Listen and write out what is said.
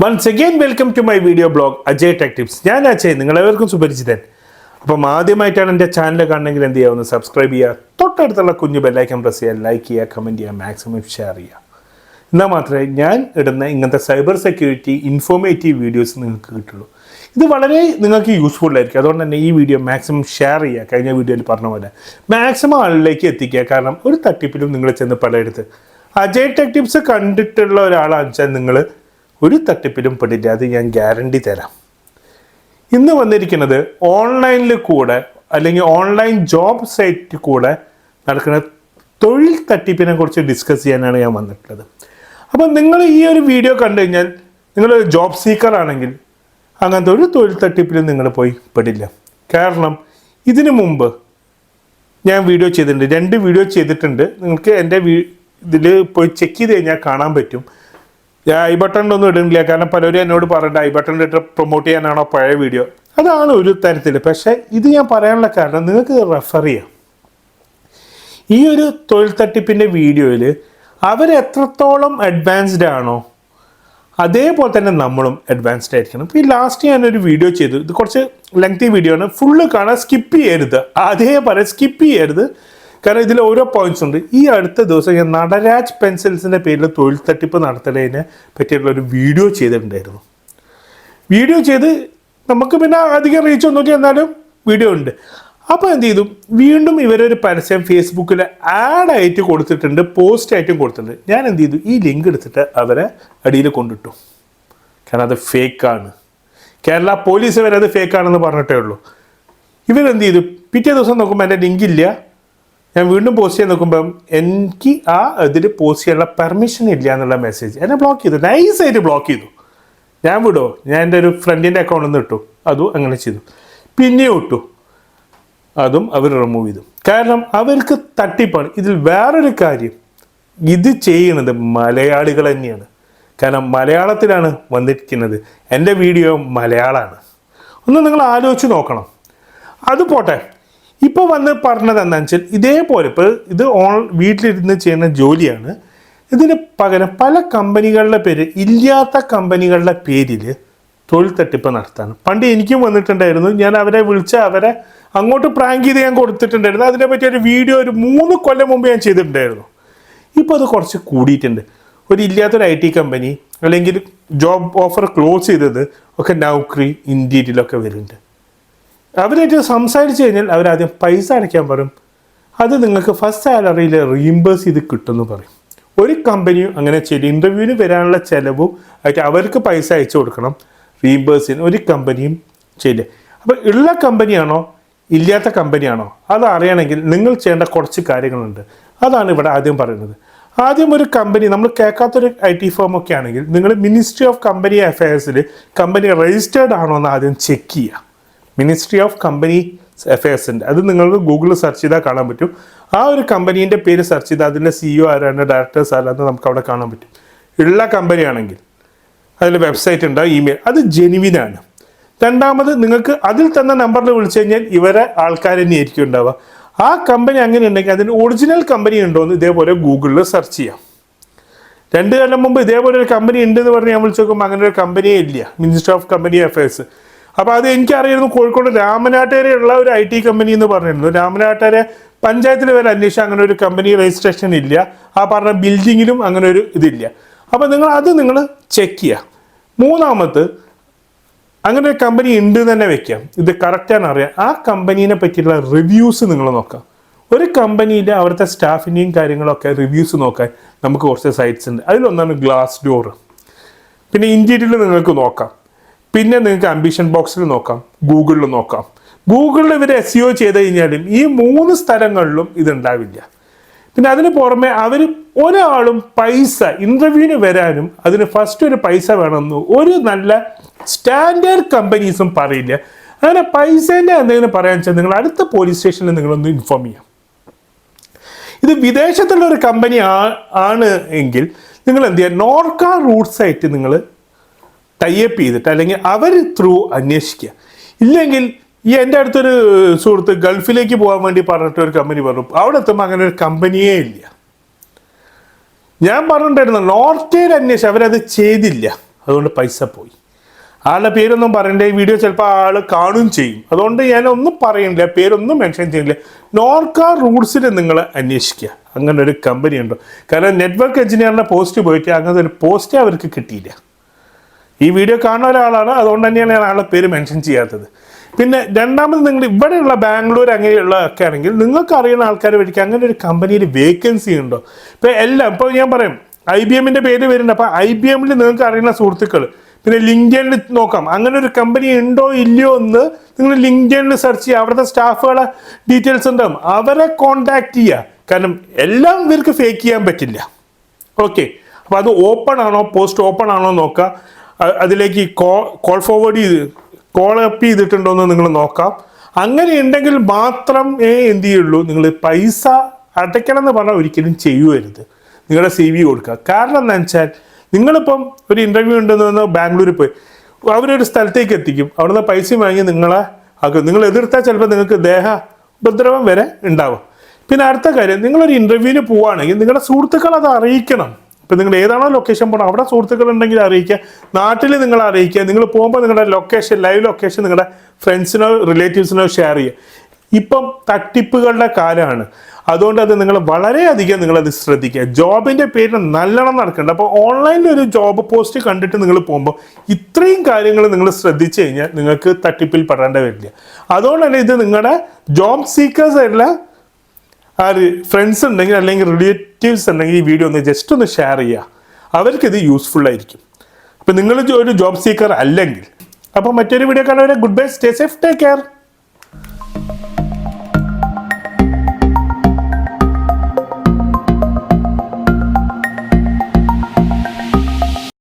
Once again, welcome to my video blog, Ajaytechtips. ഞാൻ അജയ്, നിങ്ങളെവർക്കും സുപരിചിതൻ. അപ്പം ആദ്യമായിട്ടാണ് എൻ്റെ ചാനൽ കാണണമെങ്കിൽ എന്ത് ചെയ്യുക, ഒന്ന് സബ്സ്ക്രൈബ് ചെയ്യുക, തൊട്ടടുത്തുള്ള കുഞ്ഞു ബെല്ലൈക്കൺ പ്രസ് ചെയ്യുക, ലൈക്ക് ചെയ്യുക, കമൻറ്റ് ചെയ്യുക, മാക്സിമം ഷെയർ ചെയ്യുക. എന്നാൽ മാത്രമേ ഞാൻ ഇടുന്ന ഇങ്ങനത്തെ സൈബർ സെക്യൂരിറ്റി ഇൻഫോർമേറ്റീവ് വീഡിയോസ് നിങ്ങൾക്ക് കിട്ടുള്ളൂ. ഇത് വളരെ നിങ്ങൾക്ക് യൂസ്ഫുൾ ആയിരിക്കും. അതുകൊണ്ട് തന്നെ ഈ വീഡിയോ മാക്സിമം ഷെയർ ചെയ്യുക. കഴിഞ്ഞ വീഡിയോയിൽ പറഞ്ഞ പോലെ മാക്സിമം ആളിലേക്ക് എത്തിക്കുക. കാരണം ഒരു തട്ടിപ്പിലും നിങ്ങൾ ചെന്ന് പലയിടത്ത് അജയ്ടെക്ടിപ്സ് കണ്ടിട്ടുള്ള ഒരാളാണെന്ന് വെച്ചാൽ നിങ്ങൾ ഒരു തട്ടിപ്പിലും പെടില്ല, അത് ഞാൻ ഗ്യാരണ്ടി തരാം. ഇന്ന് വന്നിരിക്കുന്നത് ഓൺലൈനിൽ കൂടെ അല്ലെങ്കിൽ ഓൺലൈൻ ജോബ് സൈറ്റിൽ കൂടെ നടക്കുന്ന തൊഴിൽ തട്ടിപ്പിനെ കുറിച്ച് ഡിസ്കസ് ചെയ്യാനാണ് ഞാൻ വന്നിട്ടുള്ളത്. അപ്പം നിങ്ങൾ ഈ ഒരു വീഡിയോ കണ്ടു കഴിഞ്ഞാൽ നിങ്ങൾ ജോബ് സീക്കർ ആണെങ്കിൽ അങ്ങനത്തെ ഒരു തൊഴിൽ തട്ടിപ്പിലും നിങ്ങൾ പോയി പെടില്ല. കാരണം ഇതിനു മുമ്പ് ഞാൻ വീഡിയോ ചെയ്തിട്ടുണ്ട്, 2 വീഡിയോ ചെയ്തിട്ടുണ്ട്. നിങ്ങൾക്ക് എൻ്റെ ഇതിൽ പോയി ചെക്ക് ചെയ്ത് കഴിഞ്ഞാൽ കാണാൻ പറ്റും. ഐ ബട്ടണിലൊന്നും ഇടുന്നില്ല, കാരണം പലരും എന്നോട് പറഞ്ഞിട്ട് ഐ ബട്ടണിൽ ഇട്ട് പ്രൊമോട്ട് ചെയ്യാനാണോ പഴയ വീഡിയോ. അതാണ് ഒരു തരത്തിൽ. പക്ഷേ ഇത് ഞാൻ പറയാനുള്ള കാരണം നിങ്ങൾക്ക് റെഫർ ചെയ്യാം. ഈ ഒരു തൊഴിൽ തട്ടിപ്പിൻ്റെ വീഡിയോയിൽ അവരെത്രത്തോളം അഡ്വാൻസ്ഡ് ആണോ അതേപോലെ തന്നെ നമ്മളും അഡ്വാൻസ്ഡ് ആയിരിക്കണം. ഇപ്പോൾ ഈ ലാസ്റ്റ് ഞാനൊരു വീഡിയോ ചെയ്തു, ഇത് കുറച്ച് ലെങ്തി വീഡിയോ ആണ്, ഫുള്ള് കാണാൻ സ്കിപ്പ് ചെയ്യരുത്. അതേപോലെ സ്കിപ്പ് ചെയ്യരുത്, കാരണം ഇതിൽ ഓരോ പോയിന്റ്സ് ഉണ്ട്. ഈ അടുത്ത ദിവസം ഞാൻ നടരാജ് പെൻസിൽസിൻ്റെ പേരിൽ തൊഴിൽ തട്ടിപ്പ് നടത്തുന്നതിനെ പറ്റിയിട്ടുള്ള ഒരു വീഡിയോ ചെയ്തിട്ടുണ്ടായിരുന്നു. വീഡിയോ ചെയ്ത് നമുക്ക് പിന്നെ അധികം റീച്ച് ഒന്നുമില്ല, എന്നാലും വീഡിയോ ഉണ്ട്. അപ്പോൾ എന്ത് ചെയ്തു, വീണ്ടും ഇവരൊരു പരസ്യം ഫേസ്ബുക്കിൽ ആഡായിട്ട് കൊടുത്തിട്ടുണ്ട്, പോസ്റ്റായിട്ടും കൊടുത്തിട്ടുണ്ട്. ഞാൻ എന്ത് ചെയ്തു, ഈ ലിങ്ക് എടുത്തിട്ട് അവരെ അടിയിൽ കൊണ്ടിട്ടു. കാരണം അത് ഫേക്കാണ്. കേരള പോലീസ് വരെ അത് ഫേക്കാണെന്ന് പറഞ്ഞിട്ടേ ഉള്ളൂ. ഇവരെന്ത് ചെയ്തു, പിറ്റേ ദിവസം നോക്കുമ്പോൾ എൻ്റെ ലിങ്ക് ഇല്ല. ഞാൻ വീണ്ടും പോസ്റ്റ് ചെയ്യാൻ നോക്കുമ്പം എനിക്ക് ഇതിൽ പോസ്റ്റ് ചെയ്യാനുള്ള പെർമിഷൻ ഇല്ല എന്നുള്ള മെസ്സേജ്. എന്നെ ബ്ലോക്ക് ചെയ്തു, നൈസായിട്ട് ബ്ലോക്ക് ചെയ്തു. ഞാൻ വിടുമോ, ഞാൻ എൻ്റെ ഒരു ഫ്രണ്ടിൻ്റെ അക്കൗണ്ടിൽ നിന്ന് ഇട്ടു, അതും അങ്ങനെ ചെയ്തു. പിന്നെയും ഇട്ടു, അതും അവർ റിമൂവ് ചെയ്തു. കാരണം അവർക്ക് തട്ടിപ്പാണ്. ഇതിൽ വേറൊരു കാര്യം, ഇത് ചെയ്യുന്നത് മലയാളികൾ തന്നെയാണ്. കാരണം മലയാളത്തിലാണ് വന്നിരിക്കുന്നത്, എൻ്റെ വീഡിയോ മലയാളമാണ്. ഒന്ന് നിങ്ങൾ ആലോചിച്ച് നോക്കണം. അത് പോട്ടെ, ഇപ്പോൾ വന്ന് പറഞ്ഞത് എന്താണെന്ന് വെച്ചാൽ ഇതേപോലെ ഇപ്പോൾ ഇത് വീട്ടിലിരുന്ന് ചെയ്യുന്ന ജോലിയാണ്. ഇതിന് പകരം പല കമ്പനികളുടെ പേര്, ഇല്ലാത്ത കമ്പനികളുടെ പേരിൽ തൊഴിൽ തട്ടിപ്പ് നടത്താണ്. പണ്ട് എനിക്കും വന്നിട്ടുണ്ടായിരുന്നു. ഞാൻ അവരെ വിളിച്ച് അവരെ അങ്ങോട്ട് പ്രാങ്ക് ചെയ്ത് ഞാൻ കൊടുത്തിട്ടുണ്ടായിരുന്നു. അതിനെപ്പറ്റി ഒരു വീഡിയോ ഒരു 3 കൊല്ലം മുമ്പ് ഞാൻ ചെയ്തിട്ടുണ്ടായിരുന്നു. ഇപ്പോൾ അത് കുറച്ച് കൂടിയിട്ടുണ്ട്. ഒരു ഇല്ലാത്തൊരു IT കമ്പനി അല്ലെങ്കിൽ ജോബ് ഓഫർ ക്ലോസ് ചെയ്തത് ഒക്കെ നൗക്കറി, ഇൻഡീഡിലൊക്കെ വരുന്നുണ്ട്. അവരായിട്ട് സംസാരിച്ച് കഴിഞ്ഞാൽ അവരാദ്യം പൈസ അടയ്ക്കാൻ പറയും. അത് നിങ്ങൾക്ക് ഫസ്റ്റ് സാലറിയിൽ റീഇംബേഴ്സ് ചെയ്ത് കിട്ടുമെന്ന് പറയും. ഒരു കമ്പനിയും അങ്ങനെ ചെയ്യില്ല. ഇൻ്റർവ്യൂവിന് വരാനുള്ള ചിലവും ആയിട്ട് അവർക്ക് പൈസ അയച്ചു കൊടുക്കണം. റീഇംബേഴ്സിന് ഒരു കമ്പനിയും ചെയ്യില്ല. അപ്പോൾ ഉള്ള കമ്പനിയാണോ ഇല്ലാത്ത കമ്പനിയാണോ അത് അറിയണമെങ്കിൽ നിങ്ങൾ ചെയ്യേണ്ട കുറച്ച് കാര്യങ്ങളുണ്ട്. അതാണ് ഇവിടെ ആദ്യം പറയുന്നത്. ആദ്യം ഒരു കമ്പനി, നമ്മൾ കേൾക്കാത്തൊരു IT ഫേം ഒക്കെ ആണെങ്കിൽ നിങ്ങൾ മിനിസ്ട്രി ഓഫ് കമ്പനി അഫയേഴ്സിൽ കമ്പനി രജിസ്റ്റേർഡ് ആണോ എന്ന് ആദ്യം ചെക്ക് ചെയ്യുക. മിനിസ്ട്രി ഓഫ് കമ്പനി അഫയേഴ്സിൻ്റെ അത് നിങ്ങൾക്ക് ഗൂഗിളിൽ സെർച്ച് ചെയ്താൽ കാണാൻ പറ്റും. ആ ഒരു കമ്പനീൻ്റെ പേര് സെർച്ച് ചെയ്താൽ അതിൻ്റെ CEO ആരാണ്, ഡയറക്ടേഴ്സ് ആരാന്ന് നമുക്ക് അവിടെ കാണാൻ പറ്റും. ഉള്ള കമ്പനിയാണെങ്കിൽ അതിൽ വെബ്സൈറ്റ് ഉണ്ടാവും, ഇമെയിൽ, അത് ജെനുവിനാണ്. രണ്ടാമത്, നിങ്ങൾക്ക് അതിൽ തന്നെ നമ്പറിൽ വിളിച്ചു കഴിഞ്ഞാൽ ഇവരെ ആൾക്കാർ തന്നെയായിരിക്കും ഉണ്ടാവുക. ആ കമ്പനി അങ്ങനെ ഉണ്ടെങ്കിൽ അതിന് ഒറിജിനൽ കമ്പനി ഉണ്ടോ എന്ന് ഇതേപോലെ ഗൂഗിളിൽ സെർച്ച് ചെയ്യാം. 2 കൊല്ലം മുമ്പ് ഇതേപോലെ ഒരു കമ്പനി ഉണ്ടെന്ന് പറഞ്ഞ് ഞാൻ വിളിച്ച് നോക്കുമ്പോൾ അങ്ങനെ ഒരു കമ്പനിയേ ഇല്ല, മിനിസ്ട്രി ഓഫ് കമ്പനി അഫയേഴ്സ്. അപ്പോൾ അത് എനിക്കറിയായിരുന്നു. കോഴിക്കോട് രാമനാട്ടുകരയുള്ള ഒരു IT കമ്പനി എന്ന് പറഞ്ഞിരുന്നു. രാമനാട്ടുകര പഞ്ചായത്തിൽ വരെ അന്വേഷിച്ചാൽ അങ്ങനെ ഒരു കമ്പനി രജിസ്ട്രേഷൻ ഇല്ല. ആ പറഞ്ഞ ബിൽഡിങ്ങിലും അങ്ങനെ ഒരു ഇതില്ല. അപ്പോൾ നിങ്ങൾ ചെക്ക് ചെയ്യുക. മൂന്നാമത്, അങ്ങനെ ഒരു കമ്പനി ഉണ്ട് തന്നെ വെക്കാം, ഇത് കറക്റ്റാണ് അറിയാം. ആ കമ്പനീനെ പറ്റിയുള്ള റിവ്യൂസ് നിങ്ങൾ നോക്കാം. ഒരു കമ്പനിയിലെ അവിടുത്തെ സ്റ്റാഫിൻ്റെയും കാര്യങ്ങളൊക്കെ റിവ്യൂസ് നോക്കാൻ നമുക്ക് കുറച്ച് സൈറ്റ്സ് ഉണ്ട്. അതിലൊന്നാണ് ഗ്ലാസ് ഡോർ. പിന്നെ ഇൻറ്റീരിയൽ നിങ്ങൾക്ക് നോക്കാം. പിന്നെ നിങ്ങൾക്ക് ആംബിഷൻ ബോക്സിൽ നോക്കാം, ഗൂഗിളിൽ നോക്കാം. ഗൂഗിളിൽ ഇവർ SEO ചെയ്ത് കഴിഞ്ഞാലും ഈ 3 സ്ഥലങ്ങളിലും ഇതുണ്ടാവില്ല. പിന്നെ അതിന് പുറമെ അവർ ഒരാളും പൈസ ഇൻ്റർവ്യൂവിന് വരാനും അതിന് ഫസ്റ്റ് ഒരു പൈസ വേണമെന്ന് ഒരു നല്ല സ്റ്റാൻഡേർഡ് കമ്പനീസും പറയില്ല. അങ്ങനെ പൈസേൻ്റെ എന്തെങ്കിലും പറയാൻ വെച്ചാൽ നിങ്ങൾ അടുത്ത പോലീസ് സ്റ്റേഷനിൽ നിങ്ങളൊന്ന് ഇൻഫോം ചെയ്യാം. ഇത് വിദേശത്തുള്ള ഒരു കമ്പനി ആണ് എങ്കിൽ നിങ്ങൾ എന്ത് ചെയ്യുക, നോർക്ക റൂട്ട്സ് ആയിട്ട് നിങ്ങൾ ടൈപ്പ് ചെയ്തിട്ട് അല്ലെങ്കിൽ അവർ ത്രൂ അന്വേഷിക്കുക. ഇല്ലെങ്കിൽ ഈ എൻ്റെ അടുത്തൊരു സുഹൃത്ത് ഗൾഫിലേക്ക് പോകാൻ വേണ്ടി പറഞ്ഞിട്ട് ഒരു കമ്പനി പറഞ്ഞു. അവിടെ എത്തുമ്പോൾ അങ്ങനെ ഒരു കമ്പനിയേ ഇല്ല. ഞാൻ പറഞ്ഞിട്ടുണ്ടായിരുന്നു നോർക്കയിൽ അന്വേഷിച്ച് അവരത് ചെയ്തില്ല. അതുകൊണ്ട് പൈസ പോയി. ആളുടെ പേരൊന്നും പറയണ്ട, ഈ വീഡിയോ ചിലപ്പോൾ ആൾ കാണുകയും ചെയ്യും. അതുകൊണ്ട് ഞാനൊന്നും പറയണില്ല, പേരൊന്നും മെൻഷൻ ചെയ്യുന്നില്ല. നോർക്ക റൂട്ട്സിൽ നിങ്ങൾ അന്വേഷിക്കുക, അങ്ങനെ ഒരു കമ്പനി ഉണ്ടോ. കാരണം നെറ്റ്വർക്ക് എഞ്ചിനീയറിൻ്റെ പോസ്റ്റ് പോയിട്ട് അങ്ങനത്തെ ഒരു പോസ്റ്റേ അവർക്ക് കിട്ടിയില്ല. ഈ വീഡിയോ കാണുന്ന ഒരാളാണ്, അതുകൊണ്ട് തന്നെയാണ് ഞാൻ ആളുടെ പേര് മെൻഷൻ ചെയ്യാത്തത്. പിന്നെ രണ്ടാമത്, നിങ്ങൾ ഇവിടെയുള്ള ബാംഗ്ലൂർ അങ്ങനെയുള്ള ഒക്കെ ആണെങ്കിൽ നിങ്ങൾക്ക് അറിയുന്ന ആൾക്കാർ വഴിക്ക് അങ്ങനെ ഒരു കമ്പനിയിൽ വേക്കൻസി ഉണ്ടോ. ഇപ്പോൾ ഞാൻ പറയും IBM പേര് വരുന്നുണ്ട്. അപ്പോൾ IBM നിങ്ങൾക്ക് അറിയുന്ന സുഹൃത്തുക്കൾ, പിന്നെ ലിങ്ക്ഡ്ഇനിൽ നോക്കാം അങ്ങനെ ഒരു കമ്പനി ഉണ്ടോ ഇല്ലയോ എന്ന് നിങ്ങൾ ലിങ്ക്ഡ്ഇനിൽ സെർച്ച് ചെയ്യുക. അവിടുത്തെ സ്റ്റാഫുകളെ ഡീറ്റെയിൽസ് ഉണ്ടാവും, അവരെ കോൺടാക്ട് ചെയ്യുക. കാരണം എല്ലാം ഇവർക്ക് ഫേക്ക് ചെയ്യാൻ പറ്റില്ല. ഓക്കെ, അപ്പോൾ അത് ഓപ്പൺ ആണോ, പോസ്റ്റ് ഓപ്പൺ ആണോ നോക്കുക. അതിലേക്ക് കോൾ അപ്പ് ചെയ്തിട്ടുണ്ടോ എന്ന് നിങ്ങൾ നോക്കാം. അങ്ങനെ ഉണ്ടെങ്കിൽ മാത്രമേ എന്ത് ചെയ്യുള്ളൂ, നിങ്ങൾ പൈസ അടയ്ക്കണം എന്ന് പറഞ്ഞാൽ ഒരിക്കലും ചെയ്യുവരുത്. നിങ്ങളുടെ CV കൊടുക്കുക. കാരണം എന്താണെന്ന് വെച്ചാൽ നിങ്ങളിപ്പം ഒരു ഇൻ്റർവ്യൂ ഉണ്ടെന്ന് ബാംഗ്ലൂരിൽ പോയി അവരൊരു സ്ഥലത്തേക്ക് എത്തിക്കും, അവിടുന്ന് പൈസ വാങ്ങി നിങ്ങളെ ആക്കും. നിങ്ങൾ എതിർത്താൽ ചിലപ്പോൾ നിങ്ങൾക്ക് ഉപദ്രവം വരെ ഉണ്ടാവും. പിന്നെ അടുത്ത കാര്യം, നിങ്ങളൊരു ഇൻ്റർവ്യൂവിന് പോവുകയാണെങ്കിൽ നിങ്ങളുടെ സുഹൃത്തുക്കൾ അത് അറിയിക്കണം. ഇപ്പം നിങ്ങൾ ഏതാണോ ലൊക്കേഷൻ പോകണം അവിടെ സുഹൃത്തുക്കൾ ഉണ്ടെങ്കിൽ അറിയിക്കുക, നാട്ടിൽ നിങ്ങൾ അറിയിക്കുക. നിങ്ങൾ പോകുമ്പോൾ നിങ്ങളുടെ ലൈവ് ലൊക്കേഷൻ നിങ്ങളുടെ ഫ്രണ്ട്സിനോ റിലേറ്റീവ്സിനോ ഷെയർ ചെയ്യുക. ഇപ്പം തട്ടിപ്പുകളുടെ കാലമാണ്, അതുകൊണ്ട് അത് നിങ്ങൾ വളരെയധികം നിങ്ങളത് ശ്രദ്ധിക്കുക. ജോബിൻ്റെ പേരിൽ നല്ലോണം നടക്കുന്നുണ്ട്. അപ്പോൾ ഓൺലൈനിൽ ഒരു ജോബ് പോസ്റ്റ് കണ്ടിട്ട് നിങ്ങൾ പോകുമ്പോൾ ഇത്രയും കാര്യങ്ങൾ നിങ്ങൾ ശ്രദ്ധിച്ചു കഴിഞ്ഞാൽ നിങ്ങൾക്ക് തട്ടിപ്പിൽ പെടേണ്ടി വരില്ല. അതുകൊണ്ട് തന്നെ ഇത് നിങ്ങളുടെ ജോബ് സീക്കേഴ്സ് ആയിട്ടുള്ള ഫ്രണ്ട്സ് ഉണ്ടെങ്കിൽ അല്ലെങ്കിൽ റിലേറ്റീവ്സ് ഉണ്ടെങ്കിൽ ഈ വീഡിയോ ഒന്ന് ജസ്റ്റ് ഒന്ന് ഷെയർ ചെയ്യുക, അവർക്കിത് യൂസ്ഫുൾ ആയിരിക്കും. അപ്പം നിങ്ങൾ ഒരു ജോബ് സീക്കർ അല്ലെങ്കിൽ. അപ്പോൾ മറ്റൊരു വീഡിയോ കാണുന്നവരെ good bye, stay safe, take care.